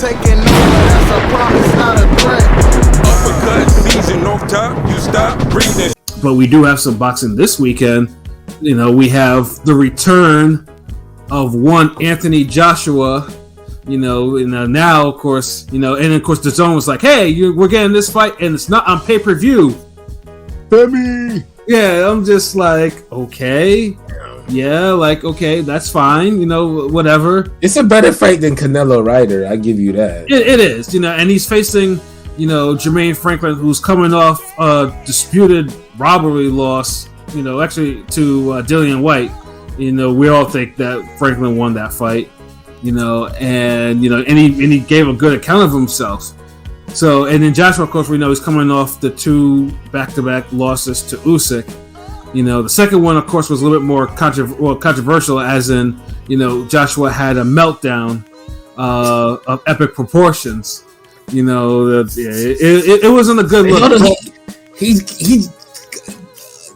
taking over, that's a promise, not a threat. Uppercut, season off top, you stop breathing. But we do have some boxing this weekend. You know, we have the return of one Anthony Joshua. You know, and now, of course, you know, and of course, the zone was like, "Hey, we're getting this fight, and it's not on pay-per-view." Femi. Yeah, I'm just like, okay, yeah, like, okay, that's fine, you know, whatever. It's a better fight than Canelo Ryder, I give you that. It is, you know, and he's facing, you know, Jermaine Franklin, who's coming off a disputed robbery loss, you know, actually to Dillian White. You know, we all think that Franklin won that fight, you know, and he gave a good account of himself. So, and then Joshua, of course, we know he's coming off the 2 back-to-back losses to Usyk. You know, the second one, of course, was a little bit more controversial, as in, you know, Joshua had a meltdown of epic proportions. You know, it wasn't a good look. He's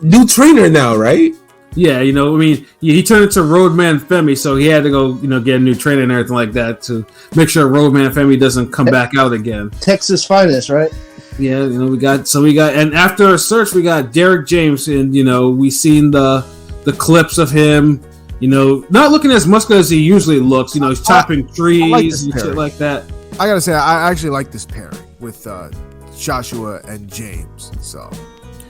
new trainer now, right? Yeah, you know, I mean, he turned into Roadman Femi, so he had to go, you know, get a new trainer and everything like that to make sure Roadman Femi doesn't come back out again. Texas finest, right? Yeah, you know, we got, and after a search, we got Derek James, and, you know, we seen the clips of him, you know, not looking as muscular as he usually looks. You know, he's chopping trees and shit like that. I gotta say, I actually like this pairing with Joshua and James. So,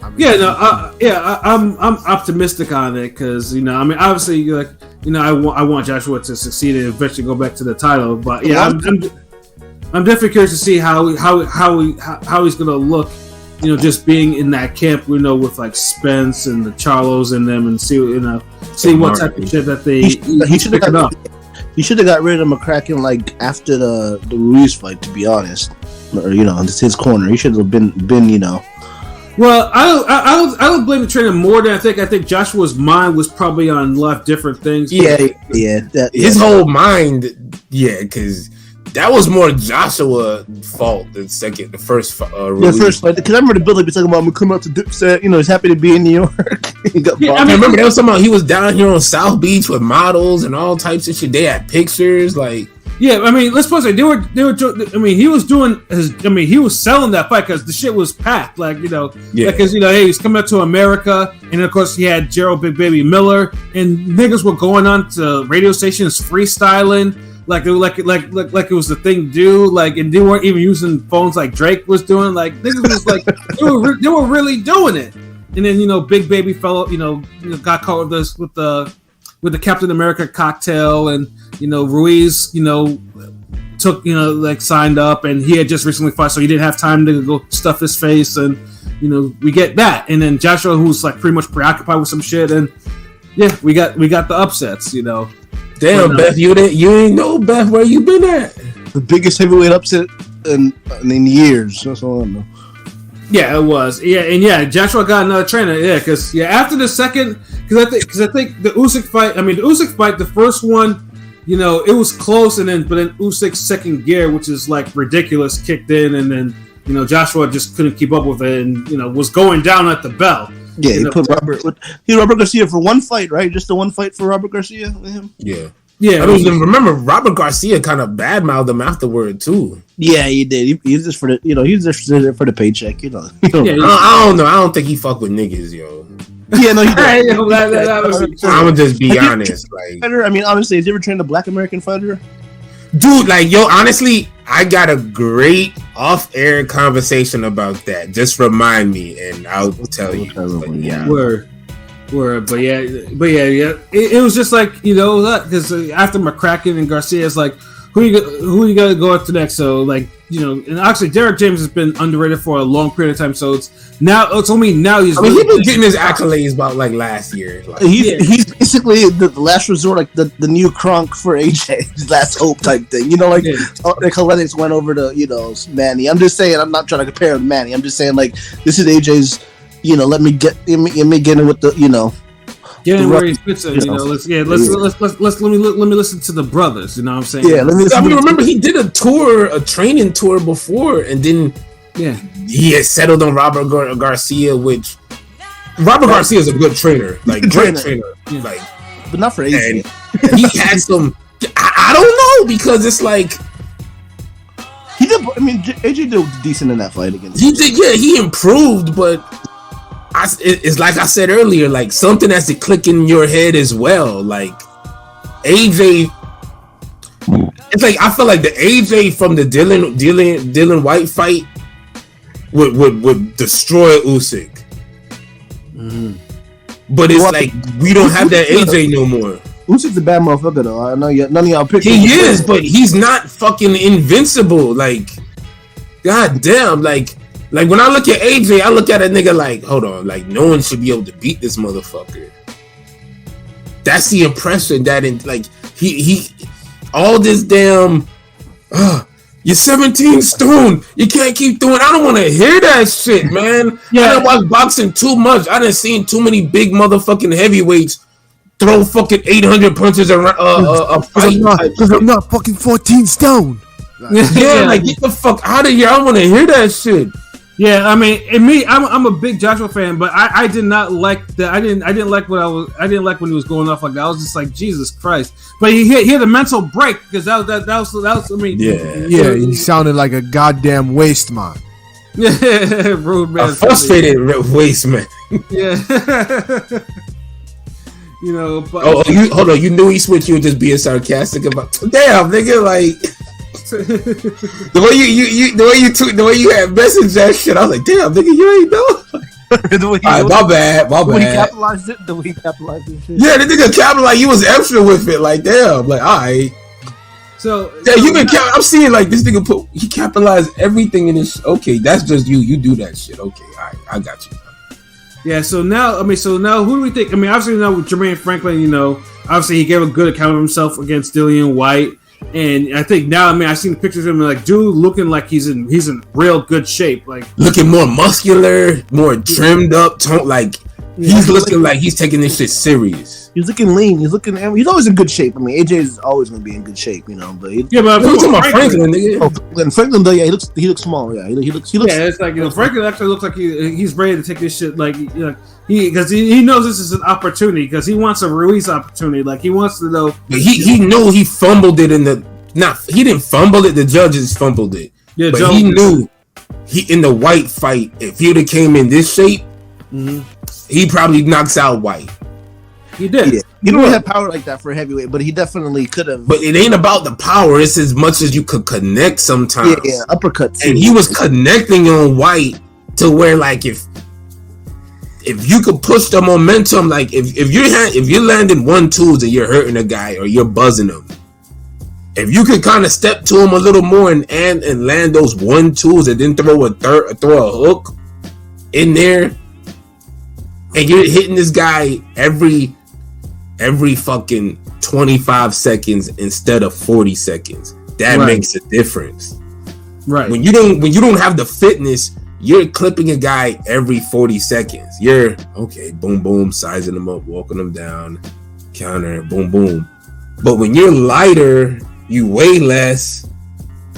I mean, I'm optimistic on it because, you know, I mean, obviously, like, you know, I want Joshua to succeed and eventually go back to the title, but yeah, I'm definitely curious to see how he's gonna look, you know, just being in that camp, you know, with like Spence and the Charlos and them, and see what type of shit that he should have up. He should have got rid of McCracken like after the Ruiz fight, to be honest. Or, you know, it's his corner. He should have been, you know. Well, I don't blame the trainer more than I think. I think Joshua's mind was probably on a lot of different things. His whole mind, because that was more Joshua fault than the first fight. Because I remember the build-up, he's talking about, I'm going to come out to Dipset, you know, he's happy to be in New York. I remember they was talking about he was down here on South Beach with models and all types of shit. They had pictures, like... Yeah, I mean, let's put it, they were. I mean, he was doing his. I mean, he was selling that fight because the shit was packed. Like, you know, because you know, hey, he's coming up to America, and of course he had Gerald Big Baby Miller, and niggas were going on to radio stations freestyling, like it was the thing to do. Like, and they weren't even using phones like Drake was doing. Like, niggas was like they were really doing it. And then, you know, Big Baby fell, you know, got caught with the Captain America cocktail, and, you know, Ruiz, you know, took, you know, like signed up, and he had just recently fought, so he didn't have time to go stuff his face, and, you know, we get that. And then Joshua, who's like pretty much preoccupied with some shit, and yeah, we got the upsets, you know. Damn, but, Beth, you ain't know, Beth, where you been at? The biggest heavyweight upset in years. That's all I know. Yeah, it was. Yeah, and yeah, Joshua got another trainer. Yeah, because after the second, because I think the Usyk fight. I mean, the Usyk fight, the first one, you know, it was close, and then Usyk's second gear, which is like ridiculous, kicked in, and then, you know, Joshua just couldn't keep up with it, and, you know, was going down at the bell. Yeah, he put Robert Garcia for one fight, right? Just the one fight for Robert Garcia with him. Yeah. Yeah, I mean, remember Robert Garcia kind of badmouthed him afterward too. Yeah, he did. He's just for the, you know, he's just for the paycheck, you know. I don't know. I don't think he fuck with niggas, yo. Yeah, no, he did. I'm gonna just be honest. Like, I mean, honestly, has you ever trained a Black American fighter? Dude, like, yo, honestly, I got a great off-air conversation about that. Just remind me, and I'll tell you. Yeah. Word, but yeah. It was just like, you know, because after McCracken and Garcia, it's like, who you got to go up to next? So, like, you know, and actually Derek James has been underrated for a long period of time. So it's only now he's. I mean, he's been getting his accolades about like last year. Like, he's basically the last resort, like the new Kronk for AJ, his last hope type thing. You know, like the Athletics went over to, you know, Manny. I'm just saying, I'm not trying to compare him to Manny. I'm just saying, like, this is AJ's. You know, let me get in with the, you know, get in where he fits in. You know, let me listen to the brothers. You know what I'm saying? Yeah, I mean, remember he did a training tour before, and then he had settled on Robert Garcia, which Robert Garcia is a good trainer, like great trainer, like, but not for AJ. And he had some. I don't know, because it's like I mean, AJ did decent in that fight against. He did, yeah. He improved, but it's like I said earlier, like something has to click in your head as well. Like AJ, it's like I feel like the AJ from the Dylan White fight would destroy Usyk. Mm-hmm. But it's like we don't have that AJ no more. Usyk's a bad motherfucker though. I know none of y'all picked him. He is, but he's not fucking invincible. Like, god damn, like when I look at AJ, I look at a nigga like, hold on, like no one should be able to beat this motherfucker. That's the impression that he all this damn you're 17 stone. You can't keep doing. I don't want to hear that shit, man. Yeah. I done watched boxing too much. I done seen too many big motherfucking heavyweights throw fucking 800 punches around a fight. Because I'm not fucking 14 stone. Yeah, like get the fuck out of here. I don't want to hear that shit. Yeah, I mean, I'm a big Joshua fan, but I did not like that. I didn't like when he was going off like that. I was just like, Jesus Christ! But he had a mental break because that was. I mean, yeah, he sounded like a goddamn waste man. Yeah, rude man. A frustrated waste man. Yeah. You know, but hold on. You knew he switched. You were just being sarcastic about. Damn, nigga, like. the way you had messaged that shit, I was like, damn, nigga, you ain't know. My bad. When he capitalized it, shit. Yeah, the nigga capitalized. You was extra with it, like damn, like all right. So yeah, I'm seeing like this nigga he capitalized everything in this. Okay, that's just you. You do that shit. Okay, all right, I got you. Yeah. So now, who do we think? I mean, obviously now with Jermaine Franklin, you know, obviously he gave a good account of himself against Dillian White. And I think now, I mean, I've seen pictures of him like dude looking like he's in real good shape, like looking more muscular, more trimmed up, like he's looking like he's taking this shit serious. He's looking lean. He's always in good shape. I mean, AJ is always going to be in good shape, you know. But we're talking about Franklin, nigga. Franklin, though, yeah, he looks small. Yeah, he looks. Yeah, it's like, you know, Franklin actually looks like he's ready to take this shit. Like, you know, because he knows this is an opportunity because he wants a Ruiz opportunity. Like he wants to know. But he knew he fumbled it he didn't fumble it. The judges fumbled it. Yeah, but he knew in the White fight, if he would have came in this shape, he probably knocks out White. He did. Yeah. He don't have power like that for a heavyweight, but he definitely could have. But it ain't about the power. It's as much as you could connect sometimes. Yeah, uppercuts. And he was connecting on White to where, like, if you could push the momentum, like if you're landing 1-2s and you're hurting a guy or you're buzzing him, if you could kind of step to him a little more and land those 1-2s and then throw a hook in there, and you're hitting this guy every fucking 25 seconds instead of 40 seconds, that makes a difference. Right. When you don't have the fitness, you're clipping a guy every 40 seconds. You're okay, boom, boom, sizing him up, walking him down, counter, boom, boom. But when you're lighter, you weigh less,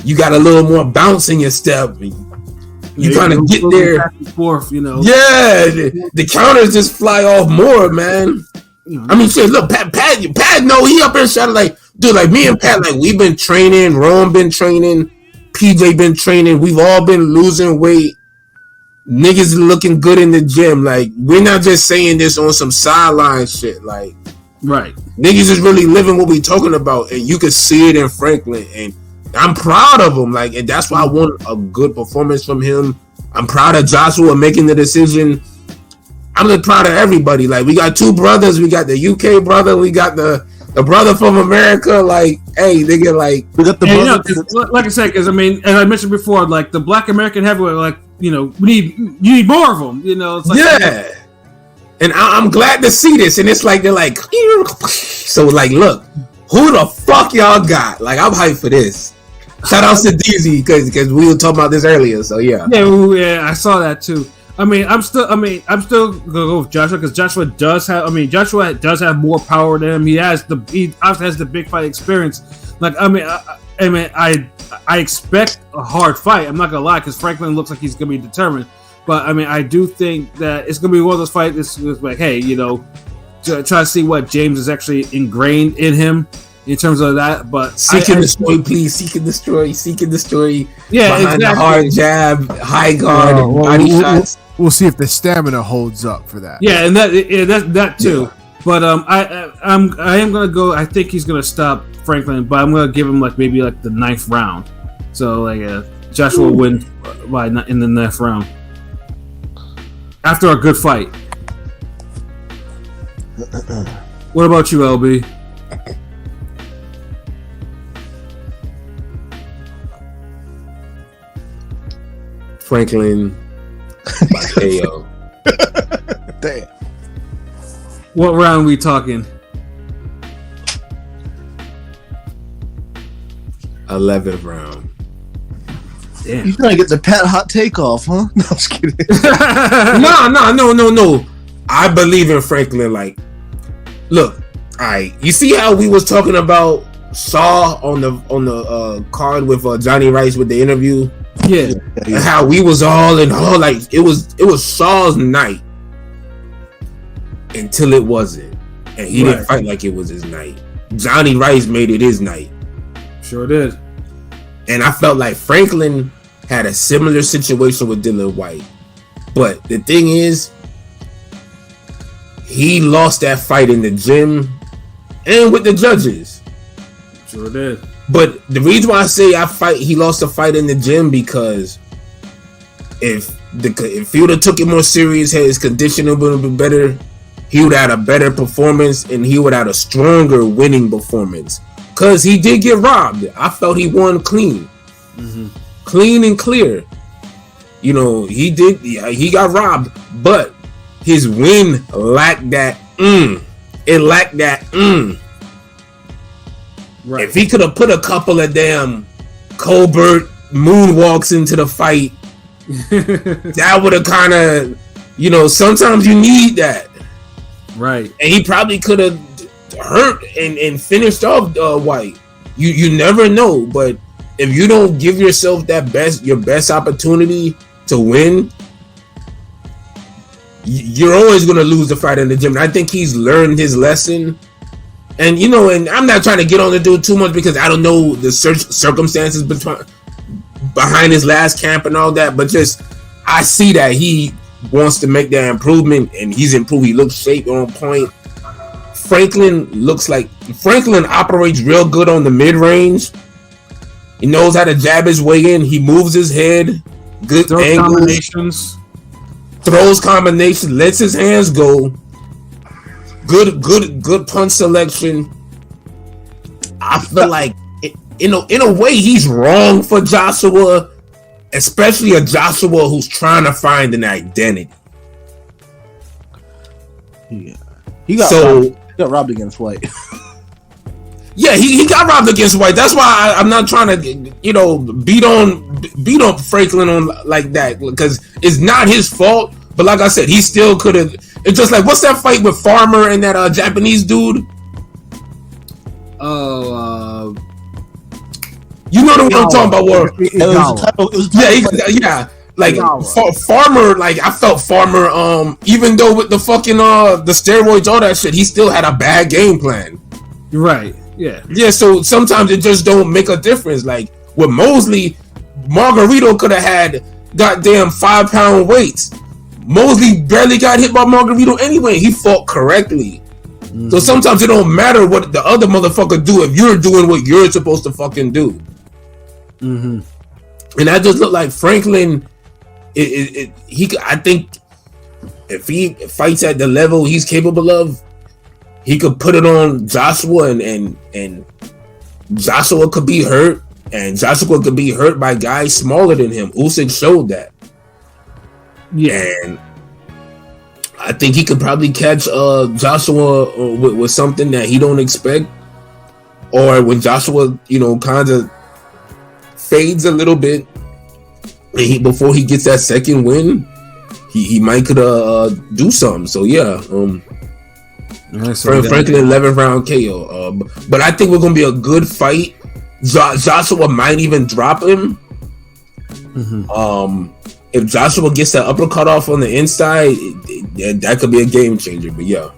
you got a little more bounce in your step. You kind of get there. Back and forth, you know. Yeah, the counters just fly off more, man. I mean, shit, look, Pat, no, he up there shouting like, dude, like me and Pat, like we've been training, Rome been training, PJ been training, we've all been losing weight. Niggas looking good in the gym. Like, we're not just saying this on some sideline shit. Like, right. Niggas is really living what we talking about, and you can see it in Franklin. And I'm proud of him. Like, and that's why I want a good performance from him. I'm proud of Joshua making the decision. I'm just proud of everybody. Like, we got two brothers. We got the UK brother. We got the brother from America. Like, hey, nigga, like, we got the brother. You know, like I said, because I mean, as I mentioned before, like the Black American heavyweight, like, you know, you need more of them. You know, it's like, yeah. And I'm glad to see this. And it's like they're like, so like, look, who the fuck y'all got? Like, I'm hyped for this. Shout out to DZ because we were talking about this earlier. So yeah, I saw that too. I'm still gonna go with Joshua because Joshua does have more power than him. He obviously has the big fight experience. Like, I expect a hard fight. I'm not gonna lie, because Franklin looks like he's gonna be determined. But I mean, I do think that it's gonna be one of those fights. It's like, hey, you know, try to see what James is actually ingrained in him. in terms of that. But seek and destroy, please. Seek and destroy. Seek and destroy. Yeah, behind exactly. the hard jab, high guard, and body shots. We'll see if the stamina holds up for that. Yeah, and that too. Yeah. But I am gonna go. I think he's gonna stop Franklin, but I'm gonna give him maybe the 9th round. So Joshua will win in the 9th round after a good fight. What about you, LB? Franklin by KO. Damn. What round we talking? 11th round. Damn. You're trying to get the Pat hot take off, huh? No, I'm just kidding. No. I believe in Franklin. Look, you see how we was talking about Shaw on the card with Johnny Rice with the interview? Yeah. And how we was all in all it was Shaw's night until it wasn't, and he didn't fight like it was his night. Johnny Rice made it his night. Sure did. And I felt like Franklin had a similar situation with Dillian White, but the thing is, he lost that fight in the gym and with the judges. Sure did. But the reason why I say he lost the fight in the gym, because if he would have took it more serious, had his conditioning would have been better, he would have had a better performance and he would have had a stronger winning performance. Because he did get robbed. I felt he won clean. Mm-hmm. Clean and clear. He did. He got robbed, but his win lacked that. It lacked that. Right. If he could have put a couple of damn Colbert moonwalks into the fight, that would have kind of, sometimes you need that. Right. And he probably could have hurt and finished off White. You never know, but if you don't give yourself your best opportunity to win, you're always going to lose the fight in the gym. And I think he's learned his lesson. And and I'm not trying to get on the dude too much because I don't know the circumstances behind his last camp and all that, but just I see that he wants to make that improvement, and he's improved. He looks shaped on point. Franklin operates real good on the mid range. He knows how to jab his way in. He moves his head, good angles, throws combinations, lets his hands go. Good punch selection. I feel like in a way he's wrong for Joshua, especially a Joshua who's trying to find an identity. Yeah, he got robbed against White. Yeah, he got robbed against White. That's why I'm not trying to beat on Franklin on like that, because it's not his fault. But like I said, he still could have. It's just like, what's that fight with Farmer and that Japanese dude? Oh, you know what I'm talking about? Yeah. Like Farmer, I felt Farmer. Even though with the fucking the steroids, all that shit, he still had a bad game plan. Right. Yeah. Yeah. So sometimes it just don't make a difference. Like with Mosley, Margarito could have had goddamn 5-pound weights. Mosley barely got hit by Margarito anyway. He fought correctly. Mm-hmm. So sometimes it don't matter what the other motherfucker do if you're doing what you're supposed to fucking do. Mm-hmm. And I just look like Franklin. I think if he fights at the level he's capable of, he could put it on Joshua, and Joshua could be hurt, and Joshua could be hurt by guys smaller than him. Usyk showed that. Yeah, and I think he could probably catch Joshua with something that he don't expect, or when Joshua, kind of fades a little bit, and before he gets that second win, he might could do something. So yeah, Franklin 11th round KO. But I think we're gonna be a good fight. Joshua might even drop him. Mm-hmm. If Joshua gets that uppercut off on the inside, that could be a game changer. But yeah. All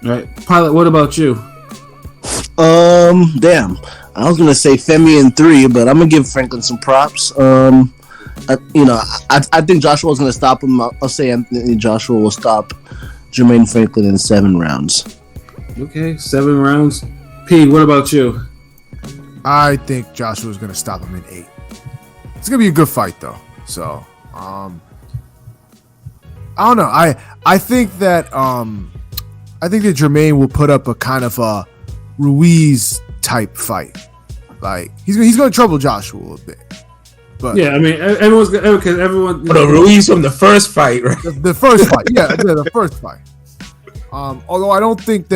right, Pilot. What about you? Damn. I was gonna say Femi in 3, but I'm gonna give Franklin some props. I think Joshua's gonna stop him. I'll say Anthony Joshua will stop Jermaine Franklin in 7 rounds. Okay, 7 rounds. P, what about you? I think Joshua's gonna stop him in 8. It's gonna be a good fight though. So, I don't know. I think that Jermaine will put up a kind of a Ruiz type fight. Like he's gonna trouble Joshua a little bit. But yeah, I mean, everyone. But Ruiz from the first fight, right? The first fight, yeah, the first fight. Although I don't think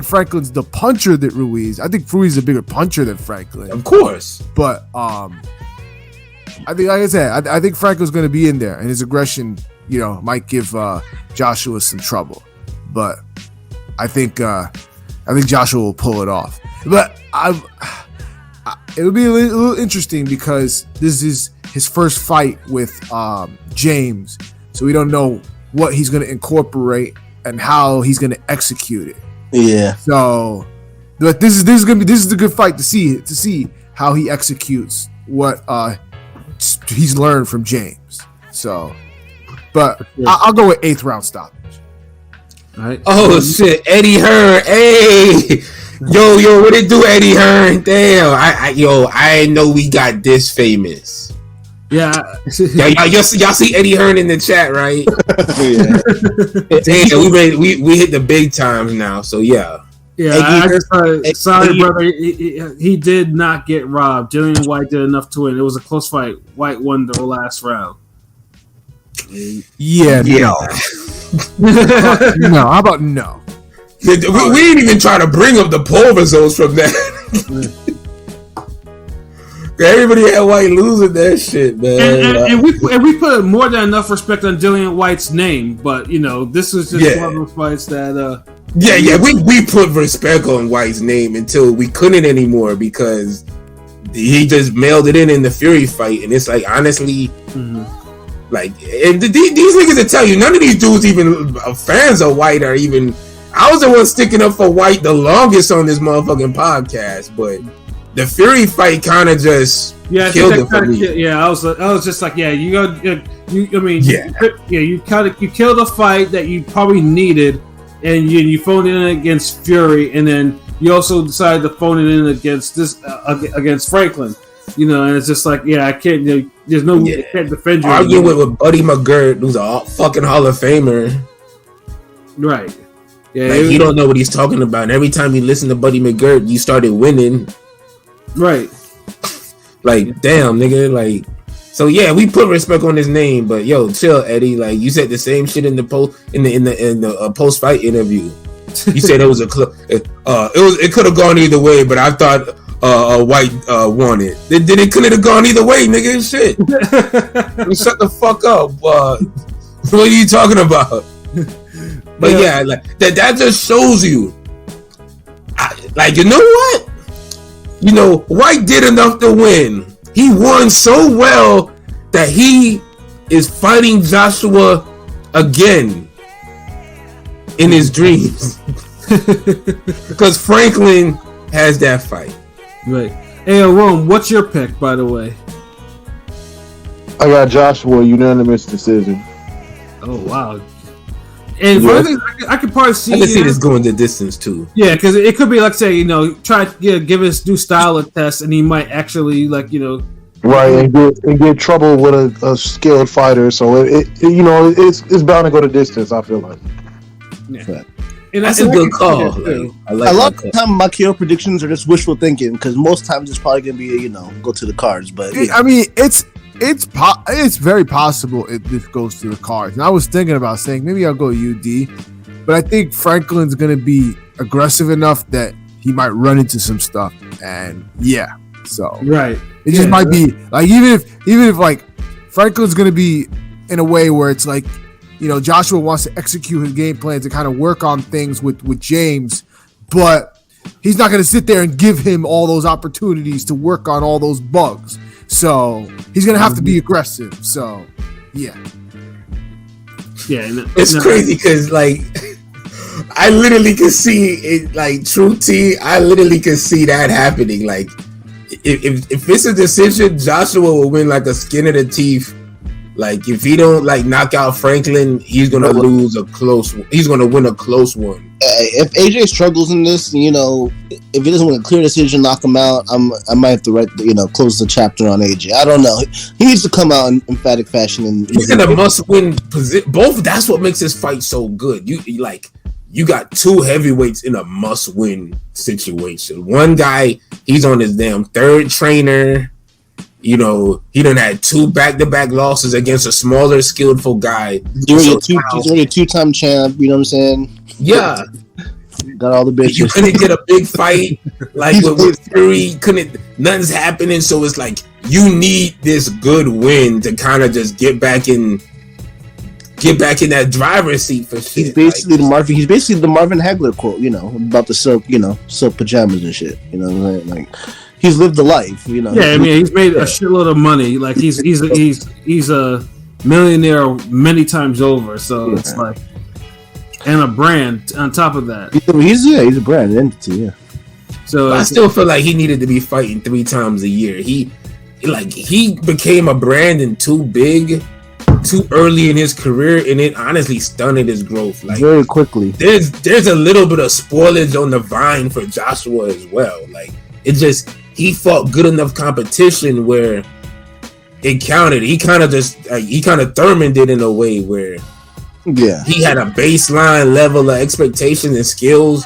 Franklin's the puncher that Ruiz. I think Ruiz is a bigger puncher than Franklin. Of course. But I think, like I said, I think Franklin's going to be in there, and his aggression, might give Joshua some trouble. But I think Joshua will pull it off. But it would be a little interesting because this is his first fight with James, so we don't know what he's going to incorporate and how he's going to execute it. Yeah. So, but this is a good fight to see how he executes what he's learned from James. So, but I'll go with 8th round stoppage. All right. Oh shit, Eddie Hearn, hey, yo, what it do, Eddie Hearn? Damn, I didn't know we got this famous. Yeah, y'all see Eddie Hearn in the chat, right? Yeah. Damn, we hit the big times now. So yeah. Yeah, sorry, brother. He did not get robbed. Dillian White did enough to win. It was a close fight. White won the last round. Yeah. No. No. How about no? We didn't even try to bring up the poll results from that. Everybody had White losing that shit, man. And we put more than enough respect on Dillian White's name, but this was just one of those fights that. We put respect on White's name until we couldn't anymore because he just mailed it in the Fury fight, and it's like honestly, like and these niggas that tell you none of these dudes even fans of White are even. I was the one sticking up for White the longest on this motherfucking podcast, but. The Fury fight kind of just killed it for me. I was just like, you killed a fight that you probably needed, and you phoned it in against Fury, and then you also decided to phone it in against against Franklin. And it's just like, I can't. There's no I can't defend you. Arguing with Buddy McGirt, who's a fucking Hall of Famer, right? Yeah, like you don't know what he's talking about. And every time you listen to Buddy McGirt, you started winning. Right. Like, damn, nigga. Like, so yeah, we put respect on his name, but yo, chill, Eddie. Like, you said the same shit in the post fight interview. You said it was it could have gone either way, but I thought White won it. Then it couldn't have gone either way, nigga. Shit. Shut the fuck up. What are you talking about? But yeah, like that just shows you. You know what? White did enough to win. He won so well that he is fighting Joshua again in his dreams. Because Franklin has that fight. Right. Hey, Rome, what's your pick, by the way? I got Joshua, unanimous decision. Oh, wow. And I could probably see. I can see this going the distance too. Yeah, because it could be like say try give his new style a test, and he might actually right and get trouble with a skilled fighter. So it's bound to go the distance. I feel like. Yeah. That's a good call. I like a lot of the time, my KO predictions are just wishful thinking because most times it's probably gonna be go to the cards. But I mean, it's very possible this goes to the cards. And I was thinking about saying maybe I'll go UD, but I think Franklin's gonna be aggressive enough that he might run into some stuff. And so right, it just might be like even if like Franklin's gonna be in a way where it's like Joshua wants to execute his game plan to kind of work on things with James, but he's not gonna sit there and give him all those opportunities to work on all those bugs. So he's gonna have to be aggressive. So it's crazy because I literally could see it, like true T. I literally could see that happening. Like, if it's a decision, Joshua will win like a skin of the teeth. Like, if he don't like knock out Franklin, he's gonna lose a close. He's gonna win a close one. If AJ struggles in this, you know, if he doesn't win a clear decision, knock him out. I might have to close the chapter on AJ. I don't know. He needs to come out in emphatic fashion. And he's in a must-win position. Both. That's what makes this fight so good. You got two heavyweights in a must-win situation. One guy, he's on his damn third trainer. You know, he done had 2 back-to-back losses against a smaller, skillful guy. He's already a 2-time champ. You know what I'm saying? Yeah. Got all the bitches. You couldn't get a big fight like with Fury. Nothing's happening. So it's like you need this good win to kind of just get back in that driver's seat for shit. He's basically the Marvin Hagler quote, you know, about the silk pajamas and shit. You know what I'm saying? Like, he's lived the life, you know. Yeah, I mean, he's made a shitload of money. Like, he's a millionaire many times over. So it's like, and a brand on top of that. He's a brand entity. Yeah. So I still feel like he needed to be fighting 3 times a year. He became a brand and too big, too early in his career, and it honestly stunted his growth. Like, very quickly. There's a little bit of spoilage on the vine for Joshua as well. Like, it just, he fought good enough competition where it counted. He kind of Thurman'd it in a way where he had a baseline level of expectations and skills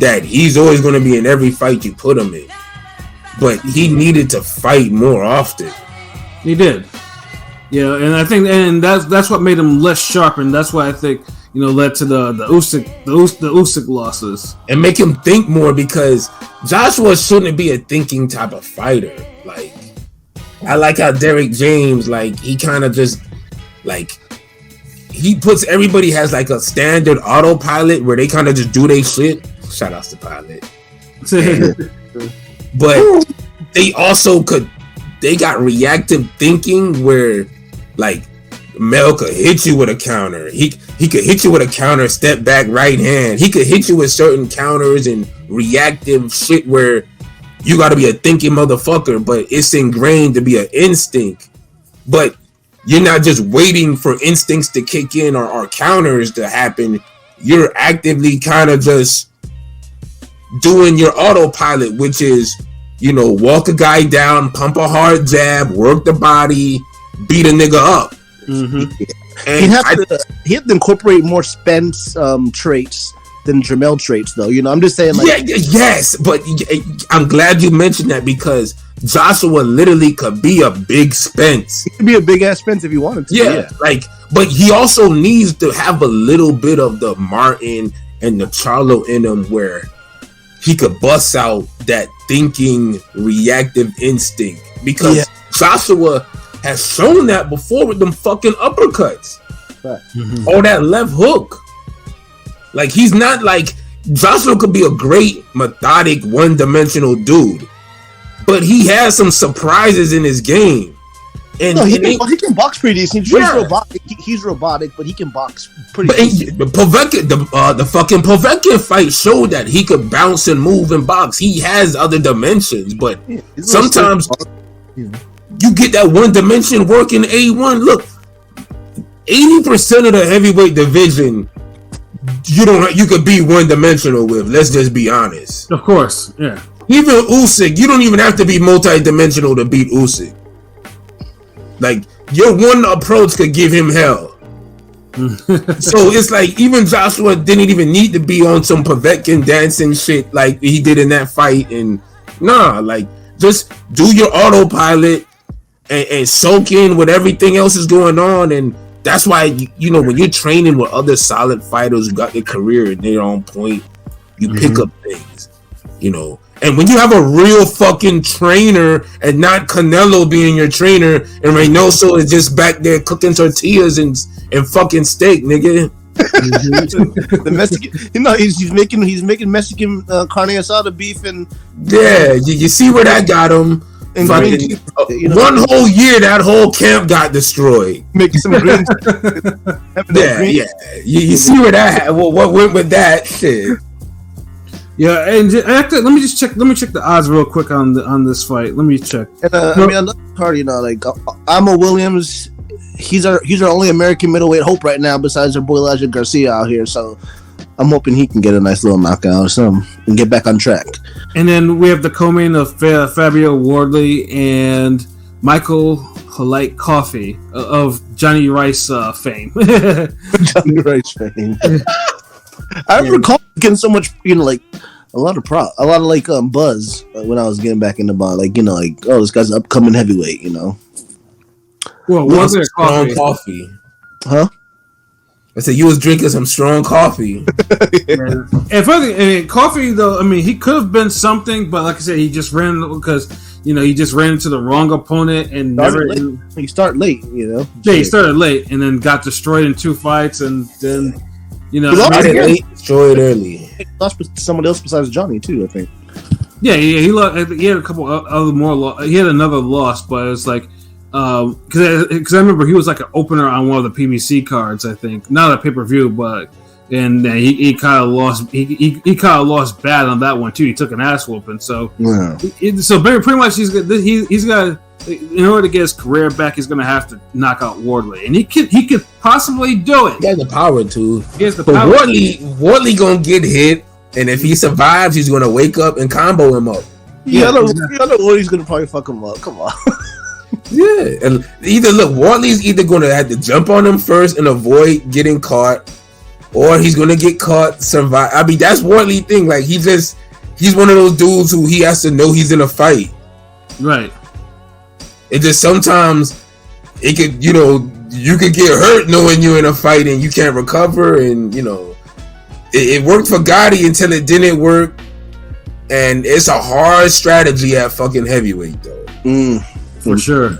that he's always going to be in every fight you put him in. But he needed to fight more often. He did. Yeah, and I think, and that's what made him less sharp, and that's why I think, you know, led to the Usyk losses. And make him think more, because Joshua shouldn't be a thinking type of fighter. Like, I like how Derek James, like, he kind of just, like, he puts, everybody has like a standard autopilot where they kind of just do their shit. Shout outs to Pilot. But they also they got reactive thinking where, like, Mel could hit you with a counter. He could hit you with a counter, step back, right hand. He could hit you with certain counters and reactive shit where you got to be a thinking motherfucker, but it's ingrained to be an instinct. But you're not just waiting for instincts to kick in or counters to happen. You're actively kind of just doing your autopilot, which is, you know, walk a guy down, pump a hard jab, work the body, beat a nigga up. Mm-hmm. And he had to incorporate more Spence traits than Jermell traits, though. You know, I'm just saying, like, yes, but I'm glad you mentioned that, because Joshua literally could be a big Spence. He could be a big ass Spence if he wanted to. Yeah, like, but he also needs to have a little bit of the Martin and the Charlo in him, where he could bust out that thinking, reactive instinct, because Joshua has shown that before with them fucking uppercuts. Right. Mm-hmm. Or that left hook. Like, he's not like, Joshua could be a great, methodic, one-dimensional dude, but he has some surprises in his game. And no, he can box pretty decent. He's robotic. He's robotic, but he can box pretty decent. The fucking Povetkin fight showed that he could bounce and move and box. He has other dimensions, but sometimes you get that one dimension work in A1. Look, 80% of the heavyweight division, you could be one dimensional with. Let's just be honest. Of course, yeah. Even Usyk, you don't even have to be multi-dimensional to beat Usyk. Like, your one approach could give him hell. So it's like, even Joshua didn't even need to be on some Povetkin dancing shit like he did in that fight. And like, just do your autopilot and soak in what everything else is going on. And that's why, you know, when you're training with other solid fighters who got their career in their own point, you pick up things, you know. And when you have a real fucking trainer and not Canelo being your trainer and Reynoso is just back there cooking tortillas and fucking steak, nigga. The Mexican, you know, he's making Mexican carne asada beef and you see where that got him. And Fucking, you know, one whole year, that whole camp got destroyed. making some green. Yeah. You see where that? What went with that shit? Yeah, and let me just check. Let me check the odds real quick on this fight. Let me check. And, I mean, on the card, you know, like Amo Williams, he's our only American middleweight hope right now, besides our boy Elijah Garcia out here. So I'm hoping he can get a nice little knockout or something and get back on track. And then we have the co-main of Fabio Wardley and Michael Halite Coffey of Johnny Rice fame. Johnny Rice fame. I recall getting so much, you know, like a lot of like buzz when I was getting back in the bar, like, you know, like, oh, this guy's an upcoming heavyweight, you know. Well, was it Strong coffee? Huh? I said you was drinking some strong coffee. And Coffee, though, I mean, he could have been something, but like I said, he just ran because, you know, he just ran into the wrong opponent and He started late, you know. Yeah, he started late and then got destroyed in 2 fights, and then, you know, destroyed early. He lost to someone else besides Johnny too, I think. Yeah, he lost. He had a couple other more. He had another loss, but it's like because I remember he was like an opener on one of the PBC cards, I think, not a pay-per-view, but and he kind of lost. He kind of lost bad on that one too. He took an ass whooping. So so pretty much he's got in order to get his career back, he's gonna have to knock out Wardley, and he could possibly do it. He has the power to. He has the but power. Wardley gonna get hit, and if he survives, he's gonna wake up and combo him up. Yeah, Wardley's gonna probably fuck him up. Come on. Yeah, and Wardley's either gonna have to jump on him first and avoid getting caught, or he's gonna get caught, survive. I mean, that's Wardley thing. Like he's one of those dudes who he has to know he's in a fight. Right. It just sometimes it could, you know, you could get hurt knowing you're in a fight and you can't recover, and you know, it worked for Gotti until it didn't work, and it's a hard strategy at fucking heavyweight though. For sure.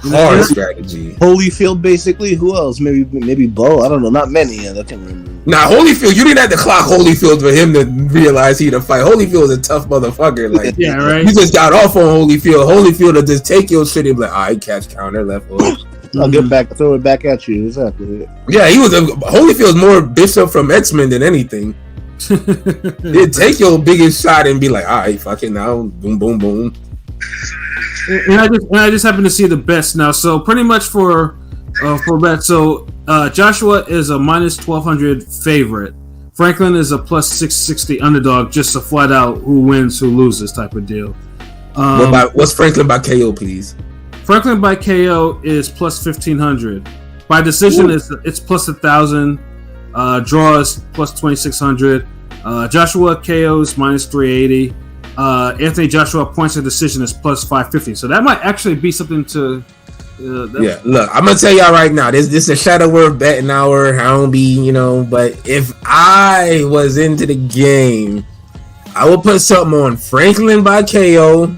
Hard strategy. Holyfield, basically. Who else? Maybe Bo. I don't know. Not many. I can't remember. Nah, Holyfield. You didn't have to clock Holyfield for him to realize he'd a fight. Holyfield is a tough motherfucker. Like, yeah, right. You just got off on Holyfield. Holyfield will just take your shit and be like, all right, catch counter, left hook. I'll get back, throw it back at you. Exactly. Yeah, Holyfield's more Bishop from X-Men than anything. He'd take your biggest shot and be like, all right, fuck it now, boom, boom, boom. And I just happen to see the best now. So pretty much for bet. So Joshua is a minus 1,200 favorite. Franklin is a plus 660 underdog. Just a flat out who wins, who loses type of deal. What's Franklin by KO, please? Franklin by KO is plus 1,500. By decision, it's plus 1,000. Draw is plus 2,600. Joshua KO is minus 380. Anthony Joshua points of decision is plus 550. So that might actually be something to. Yeah, look, I'm gonna tell y'all right now. This is a Shadowworth betting hour. I don't be, you know, but if I was into the game, I would put something on Franklin by KO.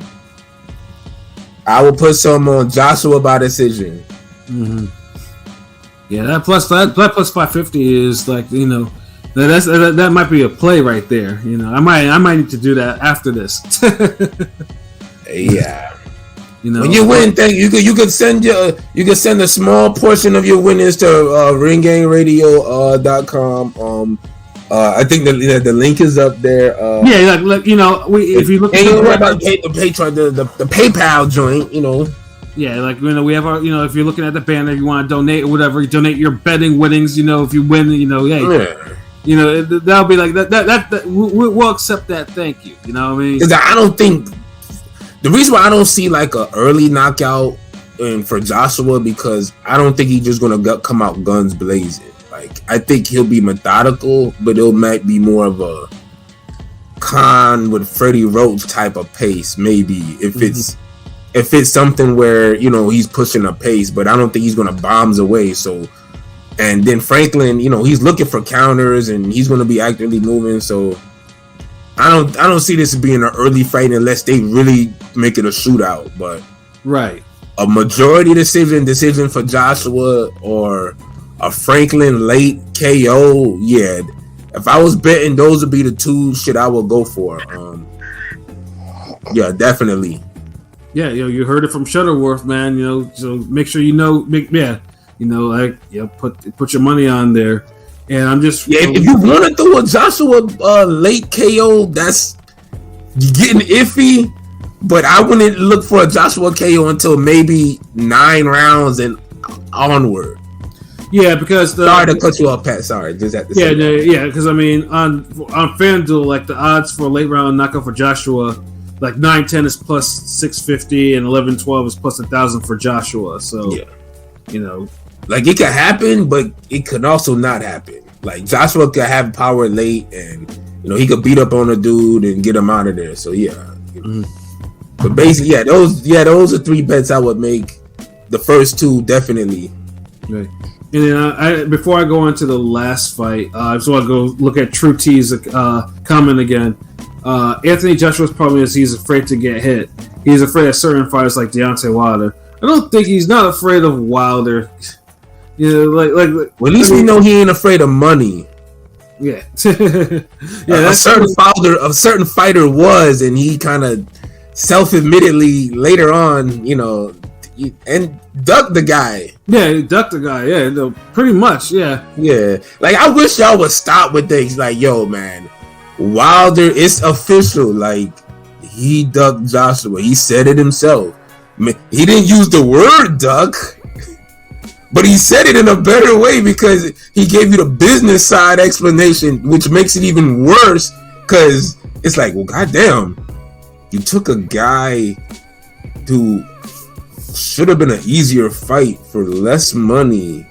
I would put something on Joshua by decision. Mm-hmm. Yeah, that plus 550 is like, you know. That might be a play right there. You know, I might need to do that after this. Yeah, you know, when you win, you could send a small portion of your winnings to ringgangradio.com. I think the link is up there. Yeah, like you know, if you look at the PayPal joint, you know. Yeah, like, you know, we have our, you know, if you're looking at the banner, you want to donate or whatever, you donate your betting winnings. You know, if you win, you know, hey. You know, that'll be like that we'll accept that. Thank you. You know what I mean? Because I don't think the reason why I don't see like a early knockout for Joshua, because I don't think he's just gonna come out guns blazing. Like, I think he'll be methodical, but it might be more of a Khan with Freddie Roach type of pace, maybe if it's something where, you know, he's pushing a pace, but I don't think he's gonna bombs away. So. And then Franklin, you know, he's looking for counters and he's going to be actively moving. So I don't see this as being an early fight unless they really make it a shootout. But right, a majority decision for Joshua or a Franklin late KO. Yeah, if I was betting, those would be the two shit I would go for. Yeah, definitely. Yeah, you heard it from Shutterworth, man. So make sure put your money on there. And I'm just if you want to throw a Joshua late KO, that's getting iffy. But I wouldn't look for a Joshua KO until maybe 9 rounds and onward. Yeah, because sorry to cut you off, Pat. Sorry, just at the because I mean on FanDuel, like the odds for a late round knockout for Joshua, like 9-10 is plus 650 and 11-12 is plus 1,000 for Joshua. So like it could happen, but it could also not happen. Like Joshua could have power late, and he could beat up on a dude and get him out of there. So But basically, those are 3 bets I would make. The first 2 definitely. Right. And then before I go into the last fight, I just want to go look at True T's comment again. Anthony Joshua's problem is he's afraid to get hit. He's afraid of certain fighters like Deontay Wilder. I don't think he's not afraid of Wilder. Well, at least we know he ain't afraid of money. Yeah, a certain fighter was, and he kind of self-admittedly later on, and ducked the guy. Yeah, he ducked the guy. Yeah, pretty much. Yeah. Like I wish y'all would stop with things like, yo, man, Wilder, it's official. Like he ducked Joshua. He said it himself. He didn't use the word duck, but he said it in a better way because he gave you the business side explanation, which makes it even worse because it's like, well, goddamn, you took a guy who should have been an easier fight for less money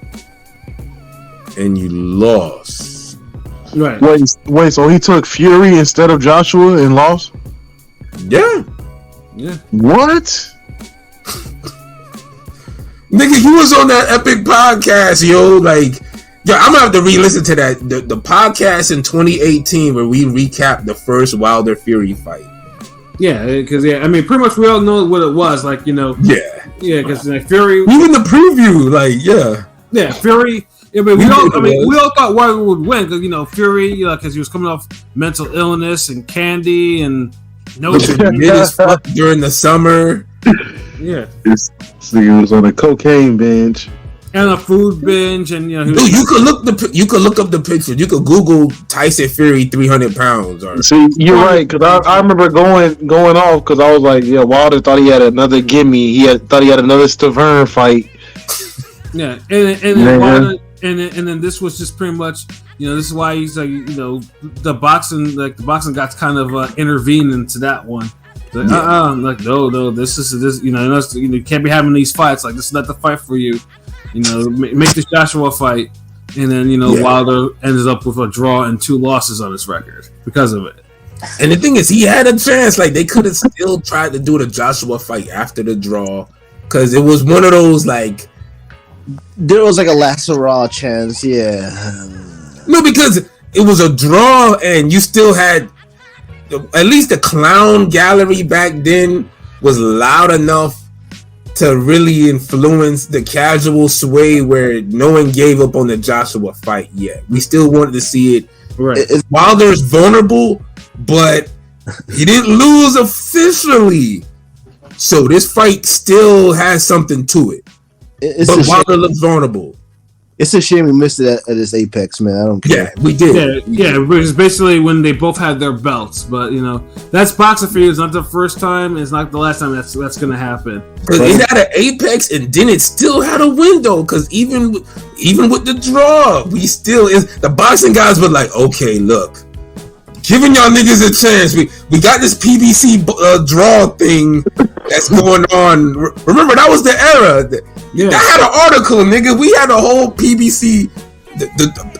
and you lost. Right. Wait, so he took Fury instead of Joshua and lost? Yeah. What? Nigga, he was on that epic podcast, yo. Like, I'm gonna have to re-listen to that. The podcast in 2018 where we recapped the first Wilder Fury fight. Yeah, because I mean, pretty much we all know what it was. Like, because Fury. Even the preview, Fury. I mean, we all thought Wilder would win because Fury, because he was coming off mental illness and candy and during the summer. Yeah, this nigga was on a cocaine binge and a food binge, and dude, you could look up the picture. You could Google Tyson Fury 300 pounds. Or see, you're right because I remember going off because I was like, yeah, Wilder thought he had another gimme. Thought he had another Stavern fight. Yeah, and then this was just pretty much this is why he's like the boxing gods kind of intervened into that one. Like, no, this you can't be having these fights. Like, this is not the fight for you. Make this Joshua fight, and then Wilder ended up with a draw and 2 losses on his record because of it. And the thing is, he had a chance. Like, they could have still tried to do the Joshua fight after the draw, because it was one of those like there was like a last hurrah chance. Yeah, no, because it was a draw, and you still had. At least the clown gallery back then was loud enough to really influence the casual sway where no one gave up on the Joshua fight yet. We still wanted to see it. Right. Wilder's vulnerable, but he didn't lose officially. So this fight still has something to it. But Wilder looks vulnerable. It's a shame we missed it at his apex, man. I don't care. Yeah, we did. Yeah, which is basically when they both had their belts. But that's boxing for you. It's not the first time. It's not the last time that's going to happen. Because it had an apex, and then it still had a window. Because even with the draw, the boxing guys were like, okay, look, giving y'all niggas a chance. We got this PBC draw thing that's going on. Remember, that was the era. That had an article, nigga. We had a whole PBC.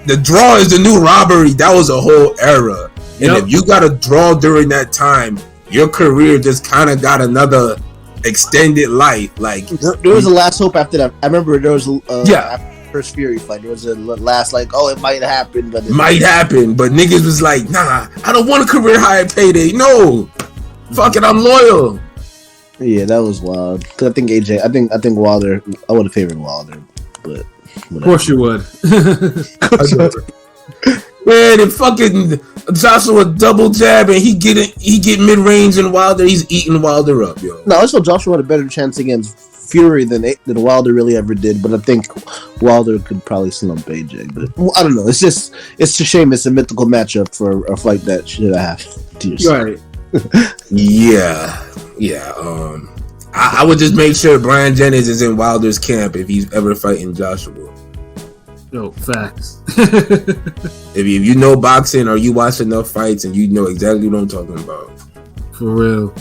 The draw is the new robbery. That was a whole era. And if you got a draw during that time, your career just kind of got another extended life. Like there was a last hope after that. I remember there was after the first Fury fight. There was a last it might happen, but But niggas was like, nah, I don't want a career high payday. No, fuck it, I'm loyal. Yeah, that was wild. Cause I think AJ, I think Wilder. I would have favored Wilder, but whatever. Of course you would. Man, the fucking Joshua double jab and he get mid range and Wilder. He's eating Wilder up, yo. No, I still Joshua had a better chance against Fury than Wilder really ever did, but I think Wilder could probably slump AJ. But I don't know. It's a shame. It's a mythical matchup for a fight that should have happened. Right. Yeah. I would just make sure Brian Jennings is in Wilder's camp if he's ever fighting Joshua. Yo, facts. If you know boxing or you watch enough fights and you know exactly what I'm talking about. For real.